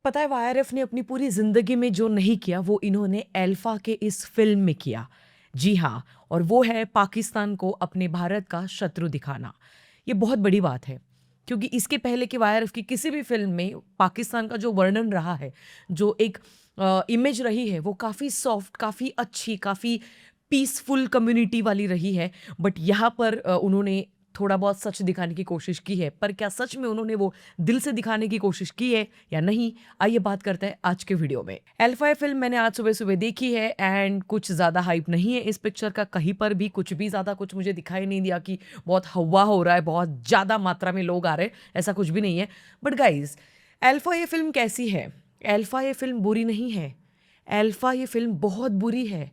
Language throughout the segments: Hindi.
पता है वाईआरएफ ने अपनी पूरी ज़िंदगी में जो नहीं किया वो इन्होंने अल्फा के इस फ़िल्म में किया। जी हाँ, और वो है पाकिस्तान को अपने भारत का शत्रु दिखाना। ये बहुत बड़ी बात है, क्योंकि इसके पहले की वाईआरएफ की किसी भी फ़िल्म में पाकिस्तान का जो वर्णन रहा है, जो एक इमेज रही है, वो काफ़ी सॉफ्ट, काफ़ी अच्छी, काफ़ी पीसफुल कम्युनिटी वाली रही है। बट यहाँ पर उन्होंने थोड़ा बहुत सच दिखाने की कोशिश की है, पर क्या सच में उन्होंने वो दिल से दिखाने की कोशिश की है या नहीं? आइए बात करते हैं आज के वीडियो में। अल्फा ये फिल्म मैंने आज सुबह-सुबह देखी है एंड कुछ ज़्यादा हाइप नहीं है इस पिक्चर का, कहीं पर भी कुछ भी ज़्यादा कुछ मुझे दिखाई नहीं दिया कि बहुत हव्वा हो रहा है, बहुत ज़्यादा मात्रा में लोग आ रहे हैं, ऐसा कुछ भी नहीं है। बट गाइज़, अल्फा ये फिल्म कैसी है? अल्फा ये फिल्म बुरी नहीं है। अल्फा ये फिल्म बहुत बुरी है।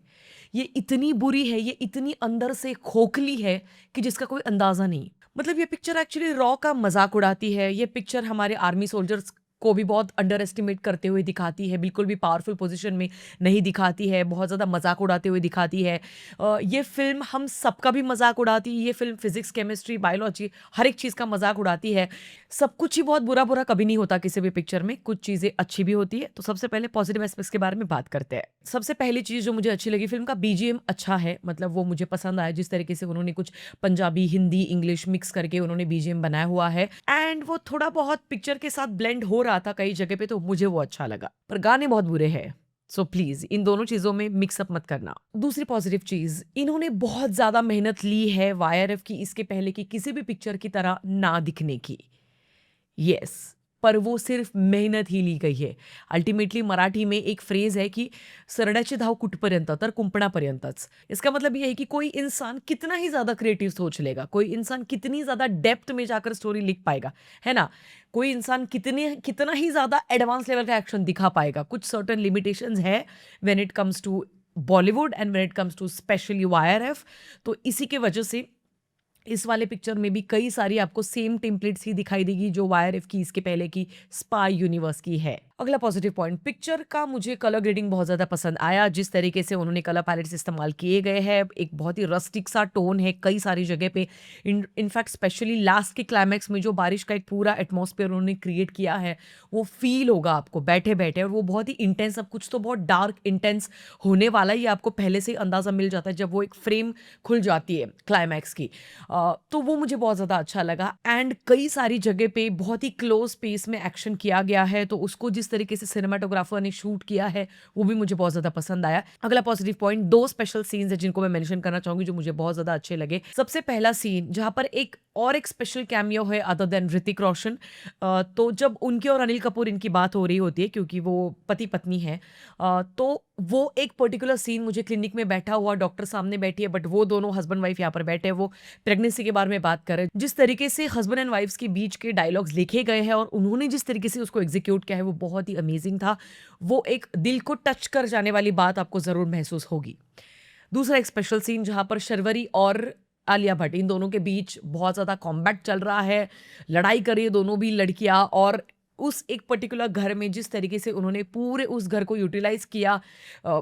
ये इतनी बुरी है, ये इतनी अंदर से खोखली है कि जिसका कोई अंदाज़ा नहीं। मतलब ये पिक्चर एक्चुअली रॉ का मज़ाक उड़ाती है। ये पिक्चर हमारे आर्मी सोल्जर्स को भी बहुत अंडर एस्टिमेट करते हुए दिखाती है, बिल्कुल भी पावरफुल पोज़ीशन में नहीं दिखाती है, बहुत ज़्यादा मज़ाक उड़ाते हुए दिखाती है। ये फ़िल्म हम सबका भी मज़ाक उड़ाती है। ये फ़िल्म फ़िज़िक्स, केमिस्ट्री, बायोलॉजी हर एक चीज़ का मज़ाक उड़ाती है। सब कुछ ही बहुत बुरा-बुरा कभी नहीं होता किसी भी पिक्चर में, कुछ चीज़ें अच्छी भी होती है। तो सबसे पहले पॉज़िटिव एस्पेक्ट्स के बारे में बात करते हैं। सबसे पहली चीज़ जो मुझे अच्छी लगी, फ़िल्म का बीजीएम अच्छा है, मतलब वो मुझे पसंद आया जिस तरीके से उन्होंने कुछ पंजाबी, हिंदी, इंग्लिश मिक्स करके उन्होंने बीजीएम बनाया हुआ है एंड वो थोड़ा बहुत पिक्चर के साथ ब्लेंड हो रहा था कई जगह पे, तो मुझे वो अच्छा लगा। पर गाने बहुत बुरे हैं। सो प्लीज़ इन दोनों चीज़ों में मिक्स अप मत करना। दूसरी पॉज़िटिव चीज़, इन्होंने बहुत ज़्यादा मेहनत ली है वाईआरएफ की इसके पहले की किसी भी पिक्चर की तरह ना दिखने की। येस, पर वो सिर्फ मेहनत ही ली गई है। अल्टिमेटली मराठी में एक फ्रेज है कि "सरड्याचे धाव कुठपर्यंत तर कुंपणापर्यंतच." इसका मतलब ये है कि कोई इंसान कितना ही ज़्यादा क्रिएटिव सोच लेगा, कोई इंसान कितनी ज़्यादा डेप्थ में जाकर स्टोरी लिख पाएगा, है ना? कोई इंसान कितना ही ज़्यादा एडवांस लेवल का एक्शन दिखा पाएगा। कुछ सर्टेन लिमिटेशंस है when it comes to Bollywood and when it comes to specially YRF. तो इसी के वजह से इस वाले पिक्चर में भी कई सारी आपको सेम टेम्पलेट्स ही दिखाई देगी जो वाईआरएफ की इसके पहले की स्पाई यूनिवर्स की है। अगला पॉजिटिव पॉइंट, पिक्चर का मुझे कलर ग्रेडिंग बहुत ज़्यादा पसंद आया। जिस तरीके से उन्होंने कलर पैलेट्स इस्तेमाल किए गए हैं, एक बहुत ही रस्टिक सा टोन है कई सारी जगह पे। इनफैक्ट स्पेशली लास्ट के क्लाइमैक्स में जो बारिश का एक पूरा एटमॉस्फेयर उन्होंने क्रिएट किया है, वो फील होगा आपको बैठे-बैठे, और वो बहुत ही इंटेंस, सब कुछ तो बहुत डार्क इंटेंस होने वाला है, ये आपको पहले से ही अंदाज़ा मिल जाता है जब वो एक फ्रेम खुल जाती है क्लाइमैक्स की। तो वो मुझे बहुत ज़्यादा अच्छा लगा एंड कई सारी जगह पे बहुत ही क्लोज स्पेस में एक्शन किया गया है, तो उसको जिस तरीके से सिनेमाटोग्राफर ने शूट किया है वो भी मुझे बहुत ज़्यादा पसंद आया। अगला पॉजिटिव पॉइंट, दो स्पेशल सीन्स है जिनको मैं मेंशन करना चाहूंगी जो मुझे बहुत ज़्यादा अच्छे लगे। सबसे पहला सीन जहाँ पर एक स्पेशल कैमियो है अदर देन ऋतिक रोशन। तो जब उनकी और अनिल कपूर इनकी बात हो रही होती है, क्योंकि वो पति पत्नी है, तो वो एक पर्टिकुलर सीन मुझे क्लिनिक में बैठा हुआ डॉक्टर सामने बैठी है, बट वो दोनों हस्बैंड वाइफ यहाँ पर बैठे हैं, वो प्रेगनेंसी के बारे में बात कर रहे हैं। जिस तरीके से हस्बैंड एंड वाइफ्स के बीच के डायलॉग्स लिखे गए हैं और उन्होंने जिस तरीके से उसको एग्जीक्यूट किया है वो बहुत ही अमेजिंग था। वो एक दिल को टच कर जाने वाली बात आपको ज़रूर महसूस होगी। दूसरा एक स्पेशल सीन जहाँ पर शर्वरी और आलिया भट्ट इन दोनों के बीच बहुत ज़्यादा कॉम्बैट चल रहा है, लड़ाई कर रही है दोनों भी लड़कियाँ, और उस एक पर्टिकुलर घर में जिस तरीके से उन्होंने पूरे उस घर को यूटिलाइज़ किया।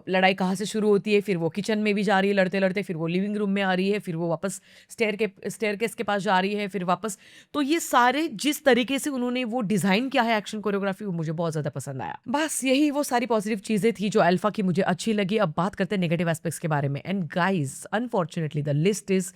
लड़ाई कहाँ से शुरू होती है, फिर वो किचन में भी जा रही है लड़ते-लड़ते, फिर वो लिविंग रूम में आ रही है, फिर वो वापस स्टेयरकेस के पास जा रही है, फिर वापस। तो ये सारे जिस तरीके से उन्होंने वो डिज़ाइन किया है एक्शन कोरियोग्राफी, वो मुझे बहुत ज़्यादा पसंद आया। बस यही वो सारी पॉजिटिव चीज़ें थी जो अल्फा की मुझे अच्छी लगी। अब बात करते हैं नेगेटिव एस्पेक्ट्स के बारे में and guys unfortunately the list is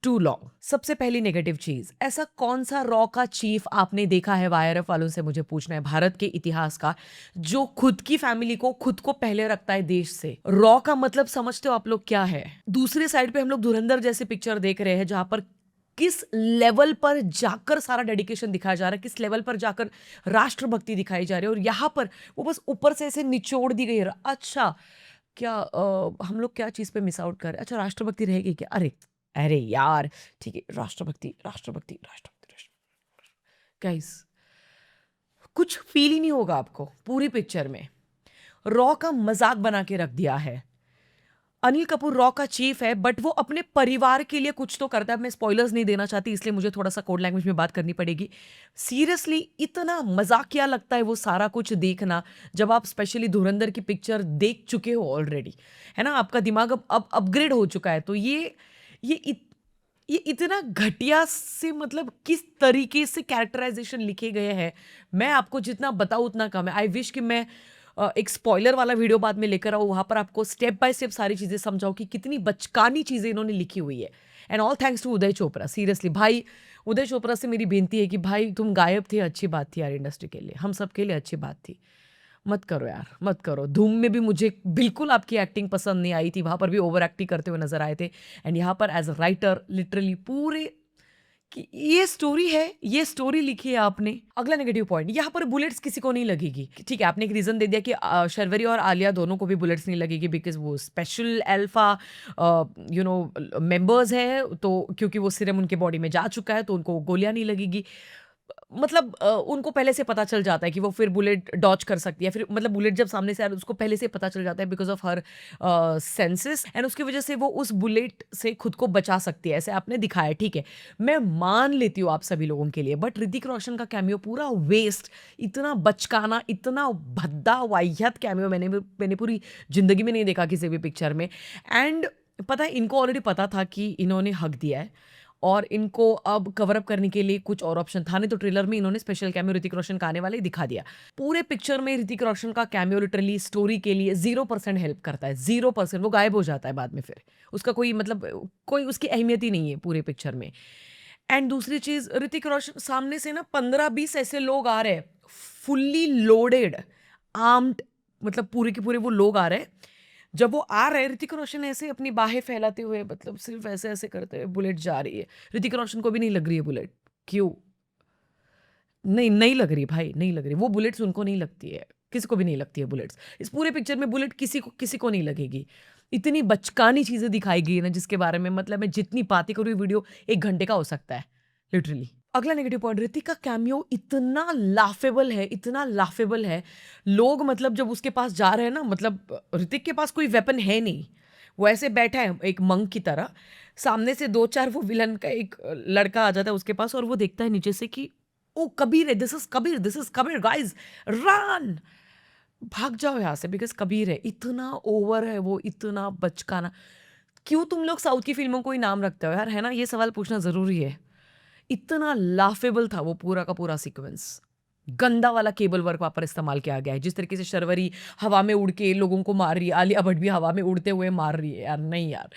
too long. सबसे पहली नेगेटिव चीज, ऐसा कौन सा रॉ का चीफ आपने देखा है, वाईआरएफ वालों से मुझे पूछना है, भारत के इतिहास का, जो खुद की फैमिली को खुद को पहले रखता है देश से? रॉ का मतलब समझते हो आप लोग क्या है? दूसरी साइड पे हम लोग धुरंधर जैसे पिक्चर देख रहे हैं जहां पर किस लेवल पर जाकर सारा डेडिकेशन दिखाया जा रहा है, किस लेवल पर जाकर राष्ट्रभक्ति दिखाई जा रही है, और यहाँ पर वो बस ऊपर से ऐसे निचोड़ दी गई है। अच्छा, क्या हम लोग क्या चीज़ पे मिस आउट कर रहे हैं? अच्छा, राष्ट्रभक्ति रहेगी क्या? अरे! अरे यार! ठीक है, राष्ट्रभक्ति, राष्ट्रभक्ति, राष्ट्रभक्ति, राष्ट्रभक्ति। गाइस, कुछ फ़ील ही नहीं होगा आपको पूरी पिक्चर में। रॉ का मज़ाक बना के रख दिया है। अनिल कपूर रॉ का चीफ है, बट वो अपने परिवार के लिए कुछ तो करता है। मैं स्पॉयलर्स नहीं देना चाहती, इसलिए मुझे थोड़ा-सा कोड लैंग्वेज में बात करनी पड़ेगी। सीरियसली इतना मज़ाकिया लगता है वो सारा कुछ देखना, जब आप स्पेशली धुरंधर की पिक्चर देख चुके हो ऑलरेडी, है ना? आपका दिमाग अब अपग्रेड हो चुका है। तो ये इत ये इतना घटिया से मतलब किस तरीके से कैरेक्टराइजेशन लिखे गए हैं, मैं आपको जितना बताऊँ उतना कम है। आई विश कि मैं एक स्पॉइलर वाला वीडियो बाद में लेकर आऊँ, वहाँ पर आपको स्टेप बाय स्टेप सारी चीज़ें समझाऊँ कि कितनी बचकानी चीज़ें इन्होंने लिखी हुई है। And all thanks to Uday Chopra, seriously भाई, उदय चोपड़ा से मेरी बेनती है कि भाई तुम गायब थे, अच्छी बात थी यार, इंडस्ट्री के लिए, हम सब के लिए अच्छी बात थी। मत करो यार, मत करो। धूम में भी मुझे बिल्कुल आपकी एक्टिंग पसंद नहीं आई थी, वहाँ पर भी ओवर एक्टिंग करते हुए नज़र आए थे। एंड यहाँ पर एज़ अ राइटर लिटरली पूरे कि ये स्टोरी है, ये स्टोरी लिखी है आपने। अगला नेगेटिव पॉइंट, यहाँ पर बुलेट्स किसी को नहीं लगेगी। ठीक है, आपने एक रीज़न दे दिया कि शर्वरी और आलिया दोनों को भी बुलेट्स नहीं लगेगी बिकॉज़ वो स्पेशल अल्फ़ा मेंबर्स हैं, तो क्योंकि वो सीरम उनके बॉडी में जा चुका है तो उनको गोलियाँ नहीं लगेगी। मतलब उनको पहले से पता चल जाता है कि वो फिर बुलेट डॉज कर सकती है, फिर मतलब बुलेट जब सामने से आ रहा है उसको पहले से पता चल जाता है because of her senses, and उसकी वजह से वो उस बुलेट से खुद को बचा सकती है, ऐसे आपने दिखाया। ठीक है, मैं मान लेती हूँ आप सभी लोगों के लिए, बट ऋतिक रोशन का कैमियो पूरा वेस्ट, इतना बचकाना, इतना भद्दा वाहियत कैमियो मैंने पूरी जिंदगी में नहीं देखा किसी भी पिक्चर में। एंड पता है, इनको ऑलरेडी पता था कि इन्होंने हक दिया है और इनको अब कवर अप करने के लिए कुछ और ऑप्शन था नहीं, तो ट्रेलर में इन्होंने स्पेशल कैमियो ऋतिक रोशन का आने वाला ही दिखा दिया। पूरे पिक्चर में ऋतिक रोशन का कैमियो लिटरली स्टोरी के लिए 0% हेल्प करता है, 0%। वो गायब हो जाता है बाद में, फिर उसका कोई मतलब कोई उसकी अहमियत ही नहीं है पूरे पिक्चर में। एंड दूसरी चीज, ऋतिक रोशन सामने से ना 15-20 ऐसे लोग आ रहे हैं, फुल्ली लोडेड, आर्म्ड, मतलब पूरे के पूरे वो लोग आ रहे हैं। जब वो आ रहे हैं, ऋतिक रोशन ऐसे अपनी बाहें फैलाते हुए, मतलब सिर्फ ऐसे ऐसे करते हुए बुलेट जा रही है। ऋतिक रोशन को भी नहीं लग रही है बुलेट, क्यों? नहीं, नहीं लग रही भाई, नहीं लग रही। वो बुलेट्स उनको नहीं लगती है, किसी को भी नहीं लगती है बुलेट्स। इस पूरे पिक्चर में बुलेट किसी को नहीं लगेगी। इतनी बचकानी चीज़ें दिखाई गई है ना, जिसके बारे में मतलब मैं जितनी बातें करूँ, वीडियो 1 घंटे का हो सकता है, लिटरली। अगला नेगेटिव पॉइंट, ऋतिक का कैमियो इतना लाफेबल है, इतना लाफेबल है। लोग मतलब जब उसके पास जा रहे हैं ना, मतलब ऋतिक के पास कोई वेपन है नहीं, वो ऐसे बैठा है एक मंक की तरह। सामने से 2-4 वो विलन का एक लड़का आ जाता है उसके पास, और वो देखता है नीचे से कि ओ कबीर है, this is Kabir guys, run, भाग जाओ यहाँ से बिकॉज कबीर है। इतना ओवर है वो, इतना बचकाना। क्यों तुम लोग साउथ की फिल्मों को ही नाम रखते हो यार, है ना? ये सवाल पूछना जरूरी है। इतना लाफेबल था वो पूरा का पूरा सीक्वेंस। गंदा वाला केबल वर्क वहाँ पर इस्तेमाल किया गया है, जिस तरीके से शर्वरी हवा में उड़ के लोगों को मार रही है, आलिया भट्ट भी हवा में उड़ते हुए मार रही है यार, नहीं यार।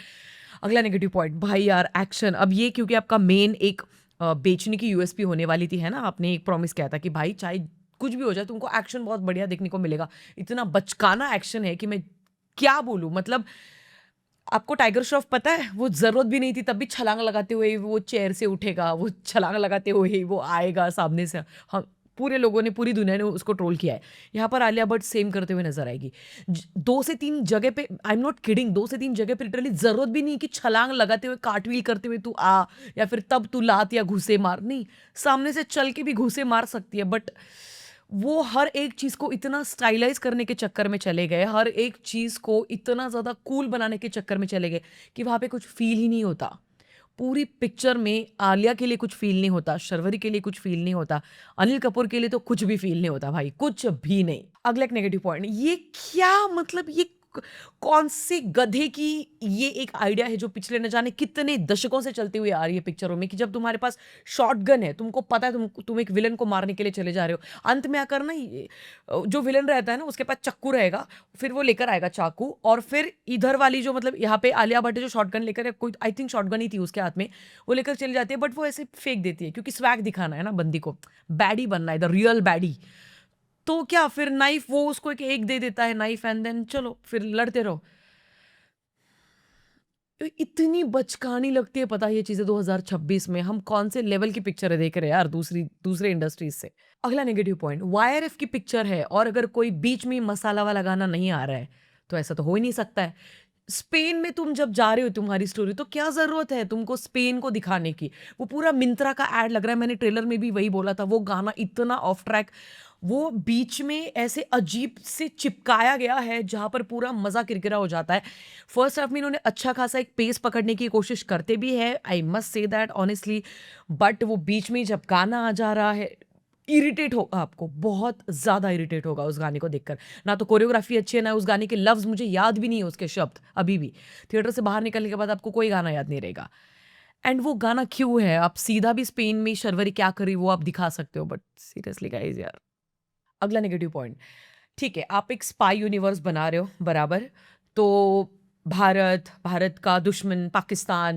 अगला नेगेटिव पॉइंट, भाई यार एक्शन, अब ये क्योंकि आपका मेन एक बेचने की यूएसपी होने वाली थी, है ना? आपने एक प्रॉमिस किया था कि भाई चाहे कुछ भी हो जाए तुमको एक्शन बहुत बढ़िया देखने को मिलेगा। इतना बचकाना एक्शन है कि मैं क्या बोलूँ, मतलब आपको टाइगर श्रॉफ पता है, वो ज़रूरत भी नहीं थी तब भी छलांग लगाते हुए वो चेयर से उठेगा, वो छलांग लगाते हुए ही वो आएगा सामने से। हम पूरे लोगों ने, पूरी दुनिया ने उसको ट्रोल किया है। यहाँ पर आलिया भट्ट सेम करते हुए नजर आएगी। 2 से 3 जगह पे, आई एम नॉट किडिंग, 2 से 3 जगह पे लिटरली ज़रूरत भी नहीं कि छलांग लगाते हुए, कार्टव्हील करते हुए तू आ, या फिर तब तू लात या घूसे मार, नहीं, सामने से चल के भी घूसे मार सकती है। बट वो हर एक चीज़ को इतना स्टाइलाइज़ करने के चक्कर में चले गए, हर एक चीज़ को इतना ज़्यादा कूल बनाने के चक्कर में चले गए कि वहाँ पे कुछ फ़ील ही नहीं होता। पूरी पिक्चर में आलिया के लिए कुछ फ़ील नहीं होता, शर्वरी के लिए कुछ फ़ील नहीं होता, अनिल कपूर के लिए तो कुछ भी फ़ील नहीं होता भाई, कुछ भी नहीं। अगला एक नेगेटिव पॉइंट, ये क्या मतलब, ये कौन से गधे की ये एक आइडिया है जो पिछले न जाने कितने दशकों से चलती हुई आ रही है पिक्चरों में, कि जब तुम्हारे पास शॉटगन है, तुमको पता है तुम एक विलन को मारने के लिए चले जा रहे हो, अंत में आकर ना जो विलन रहता है ना उसके पास चक्कू रहेगा, फिर वो लेकर आएगा चाकू, और फिर इधर वाली जो मतलब यहाँ पे आलिया भट्ट है जो शॉटगन लेकर, कोई आई थिंक शॉटगन ही थी उसके हाथ में, वो लेकर चली जाती है, बट वो ऐसे फेंक देती है क्योंकि स्वैग दिखाना है ना बंदी को, बैडी बनना है, द रियल बैडी। तो क्या फिर नाइफ वो उसको एक दे देता है नाइफ, एंड देन चलो फिर लड़ते रहो। इतनी बचकानी लगती है, पता है ये चीजें 2026 में हम कौन से लेवल की पिक्चर देख रहे हैं यार, दूसरे इंडस्ट्रीज से। अगला नेगेटिव पॉइंट, वाईआरएफ की पिक्चर है और अगर कोई बीच में मसाला वाला गाना नहीं आ रहा है तो ऐसा तो हो ही नहीं सकता है। स्पेन में तुम जब जा रहे हो तुम्हारी स्टोरी, तो क्या जरूरत है तुमको स्पेन को दिखाने की? वो पूरा मिंत्रा का एड लग रहा है, मैंने ट्रेलर में भी वही बोला था, वो गाना इतना ऑफ ट्रैक, वो बीच में ऐसे अजीब से चिपकाया गया है जहां पर पूरा मजा किरकिरा हो जाता है। फर्स्ट हाफ में इन्होंने अच्छा खासा एक पेस पकड़ने की कोशिश करते भी है, I must say that honestly, but वो बीच में जब गाना आ जा रहा है, इरिटेट होगा आपको, बहुत ज़्यादा इरिटेट होगा उस गाने को देखकर। ना तो कोरियोग्राफी अच्छी है, ना उस गाने के लफ्ज़, मुझे याद भी नहीं है उसके शब्द अभी भी। थिएटर से बाहर निकलने के बाद आपको कोई गाना याद नहीं रहेगा। एंड वो गाना क्यों है? आप सीधा भी स्पेन में शर्वरी क्या कर रही वो आप दिखा सकते हो, बट सीरियसली गाइस यार। अगला नेगेटिव पॉइंट, ठीक है, आप एक स्पाई यूनिवर्स बना रहे हो, बराबर। तो भारत का दुश्मन पाकिस्तान,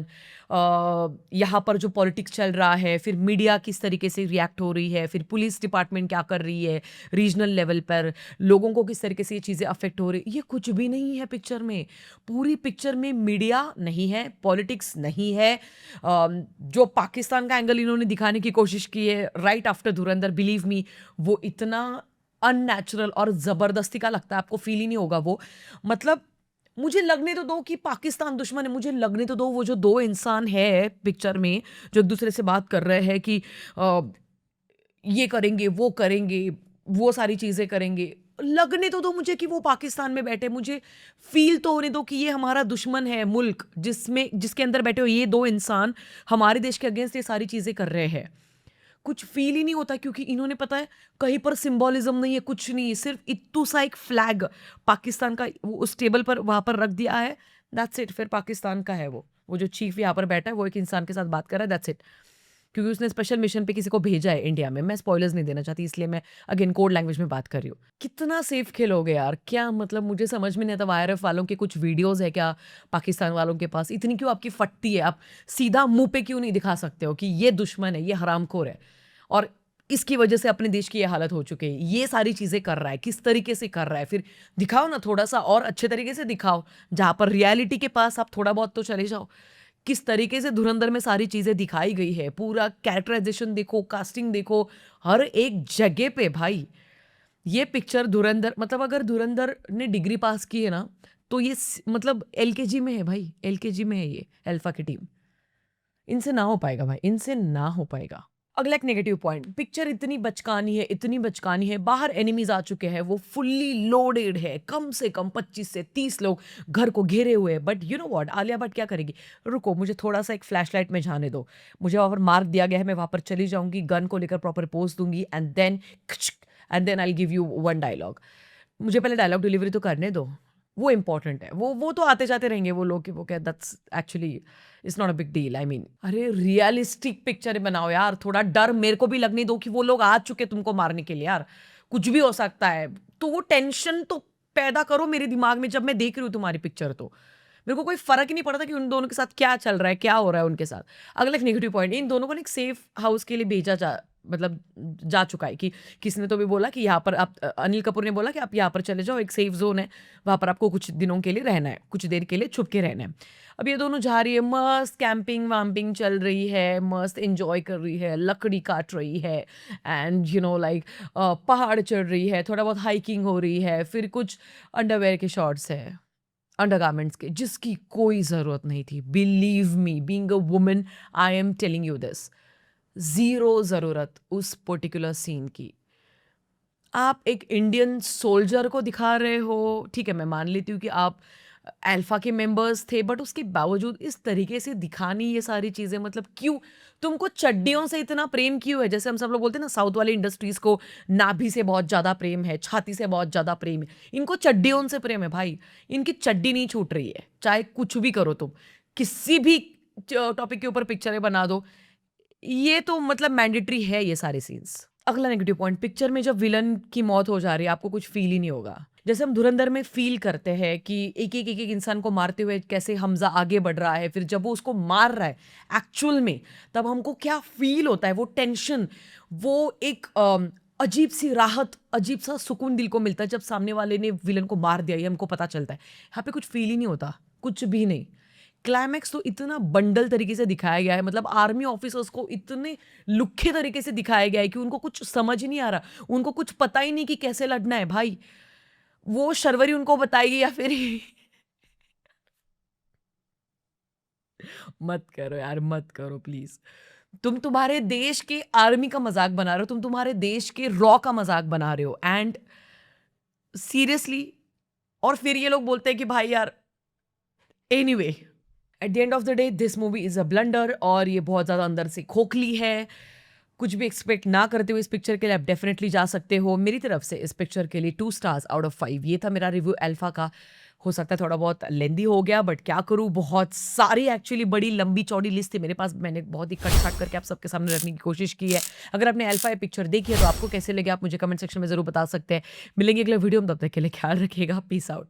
यहाँ पर जो पॉलिटिक्स चल रहा है, फिर मीडिया किस तरीके से रिएक्ट हो रही है, फिर पुलिस डिपार्टमेंट क्या कर रही है रीजनल लेवल पर, लोगों को किस तरीके से ये चीज़ें अफेक्ट हो रही है, ये कुछ भी नहीं है पिक्चर में। पूरी पिक्चर में मीडिया नहीं है, पॉलिटिक्स नहीं है। जो पाकिस्तान का एंगल इन्होंने दिखाने की कोशिश की है राइट आफ्टर धुरंधर, बिलीव मी, वो इतना अननेचुरल और ज़बरदस्ती का लगता है, आपको फील ही नहीं होगा वो। मतलब मुझे लगने तो दो कि पाकिस्तान दुश्मन है, मुझे लगने तो दो वो जो दो इंसान है पिक्चर में जो एक दूसरे से बात कर रहे हैं कि अ, ये करेंगे वो करेंगे, वो सारी चीज़ें करेंगे, लगने तो दो मुझे कि वो पाकिस्तान में बैठे, मुझे फील तो होने दो कि ये हमारा दुश्मन है मुल्क, जिसके अंदर बैठे हो ये दो इंसान हमारे देश के अगेंस्ट ये सारी चीज़ें कर रहे हैं। कुछ फील ही नहीं होता क्योंकि इन्होंने पता है कहीं पर सिंबोलिज्म नहीं है, कुछ नहीं है, सिर्फ इत्तू सा एक फ्लैग पाकिस्तान का वो उस टेबल पर वहां पर रख दिया है, दैट्स इट। फिर पाकिस्तान का है वो जो चीफ यहाँ पर बैठा है वो एक इंसान के साथ बात कर रहा है, दैट्स इट। क्योंकि उसने स्पेशल मिशन पे किसी को भेजा है इंडिया में, मैं स्पॉयलर्स नहीं देना चाहती इसलिए मैं अगेन कोड लैंग्वेज में बात कर रही हूँ। कितना सेफ खेलोगे यार, क्या मतलब मुझे समझ में नहीं आता। वाईआरएफ वालों के कुछ वीडियोस है क्या पाकिस्तान वालों के पास, इतनी क्यों आपकी फटती है? आप सीधा मुंह पे क्यों नहीं दिखा सकते हो कि ये दुश्मन है, ये हरामखोर है और इसकी वजह से अपने देश की ये हालत हो चुकी है, ये सारी चीजें कर रहा है, किस तरीके से कर रहा है? फिर दिखाओ ना, थोड़ा सा और अच्छे तरीके से दिखाओ, जहां पर रियलिटी के पास आप थोड़ा बहुत तो चले जाओ। किस तरीके से धुरंधर में सारी चीजें दिखाई गई है, पूरा कैरेक्टराइजेशन देखो, कास्टिंग देखो, हर एक जगह पे भाई। ये पिक्चर धुरंधर, मतलब अगर धुरंधर ने डिग्री पास की है ना, तो ये मतलब एलकेजी में है भाई, एलकेजी में है ये अल्फा की टीम। इनसे ना हो पाएगा भाई, इनसे ना हो पाएगा। अगला एक नेगेटिव पॉइंट, पिक्चर इतनी बचकानी है, इतनी बचकानी है, बाहर एनिमीज आ चुके हैं, वो फुल्ली लोडेड है, कम से कम 25 से 30 लोग घर को घेरे हुए हैं। But you know what, Alia Bhatt क्या करेगी? रुको, मुझे थोड़ा सा एक फ्लैशलाइट में जाने दो, मुझे वहां पर मार्क दिया गया है, मैं वहां पर चली जाऊंगी, गन को लेकर प्रॉपर पोज दूंगी and then I give you one dialogue. मुझे पहले डायलॉग डिलीवरी तो करने दो, वो इंपॉर्टेंट है। वो तो आते जाते रहेंगे वो लोग कि वो क्या, that's actually it's not a big deal. I mean अरे रियलिस्टिक पिक्चर बनाओ यार, थोड़ा डर मेरे को भी लगने दो कि वो लोग आ चुके तुमको मारने के लिए यार, कुछ भी हो सकता है। तो वो टेंशन तो पैदा करो मेरे दिमाग में जब मैं देख रही हूँ तुम्हारी पिक्चर। तो मेरे को कोई फर्क ही नहीं पड़ता कि उन दोनों के साथ क्या चल रहा है, क्या हो रहा है उनके साथ। अगला एक नेगेटिव पॉइंट, इन दोनों को ना एक सेफ हाउस के लिए भेजा मतलब जा चुका है कि किसने तो भी बोला कि यहाँ पर आप, अनिल कपूर ने बोला कि आप यहाँ पर चले जाओ, एक सेफ जोन है, वहाँ पर आपको कुछ दिनों के लिए रहना है, कुछ देर के लिए छुप के रहना है। अब ये दोनों जा रही है, मस्त कैंपिंग वैम्पिंग चल रही है, मस्त एंजॉय कर रही है, लकड़ी काट रही है, एंड यू नो लाइक पहाड़ चढ़ रही है, थोड़ा बहुत हाइकिंग हो रही है, फिर कुछ अंडरवेयर के शॉर्ट्स है, अंडरगारमेंट्स के, जिसकी कोई ज़रूरत नहीं थी। Believe me, being a woman, I am telling you this, zero ज़रूरत उस पर्टिकुलर सीन की। आप एक इंडियन सोल्जर को दिखा रहे हो, ठीक है, मैं मान लेती हूँ कि आप अल्फा के मेंबर्स थे, बट उसके बावजूद इस तरीके से दिखानी ये सारी चीज़ें, मतलब क्यों? तुमको चड्डियों से इतना प्रेम क्यों है? जैसे हम सब लोग बोलते हैं ना, साउथ वाली इंडस्ट्रीज को नाभि से बहुत ज़्यादा प्रेम है, छाती से बहुत ज़्यादा प्रेम है, इनको चड्डियों से प्रेम है भाई। इनकी चड्डी नहीं छूट रही है, चाहे कुछ भी करो तुम, किसी भी टॉपिक के ऊपर पिक्चरें बना दो, ये तो मतलब मैंडेटरी है ये सारे सीन्स। अगला नेगेटिव पॉइंट, पिक्चर में जब विलन की मौत हो जा रही है आपको कुछ फील ही नहीं होगा। जैसे हम धुरंधर में फील करते हैं कि एक एक इंसान को मारते हुए कैसे हमजा आगे बढ़ रहा है, फिर जब वो उसको मार रहा है एक्चुअल में, तब हमको क्या फील होता है, वो टेंशन, वो एक अजीब सी राहत, अजीब सा सुकून दिल को मिलता है जब सामने वाले ने विलन को मार दिया, ये हमको पता चलता है। यहाँ पे कुछ फील ही नहीं होता, कुछ भी नहीं। क्लाइमैक्स तो इतना बंडल तरीके से दिखाया गया है, मतलब आर्मी ऑफिसर्स को इतने लुक्खे तरीके से दिखाया गया है कि उनको कुछ समझ ही नहीं आ रहा, उनको कुछ पता ही नहीं कि कैसे लड़ना है भाई। वो शर्वरी उनको बताएगी या फिर मत करो यार, मत करो प्लीज। तुम तुम्हारे देश के आर्मी का मजाक बना रहे हो, तुम तुम्हारे देश के रॉ का मजाक बना रहे हो, एंड सीरियसली। और फिर ये लोग बोलते हैं कि भाई यार, anyway, at the end of the day this movie is a blunder, और ये बहुत ज़्यादा अंदर से खोखली है। कुछ भी एक्सपेक्ट ना करते हुए इस पिक्चर के लिए आप डेफिनेटली जा सकते हो। मेरी तरफ से इस पिक्चर के लिए 2 स्टार्स आउट ऑफ 5, ये था मेरा रिव्यू अल्फा का। हो सकता है थोड़ा बहुत लेंदी हो गया, बट क्या करूँ, बहुत सारी एक्चुअली बड़ी लंबी चौड़ी लिस्ट थी मेरे पास। मैंने बहुत ही कट-काट करके आप सबके सामने रखने की कोशिश की है। अगर आपने अल्फा ये पिक्चर देखी है तो आपको कैसे लगे आप मुझे कमेंट सेक्शन में ज़रूर बता सकते हैं। मिलेंगे अगले वीडियो में, तब तक के लिए ख्याल रखिएगा। Peace out.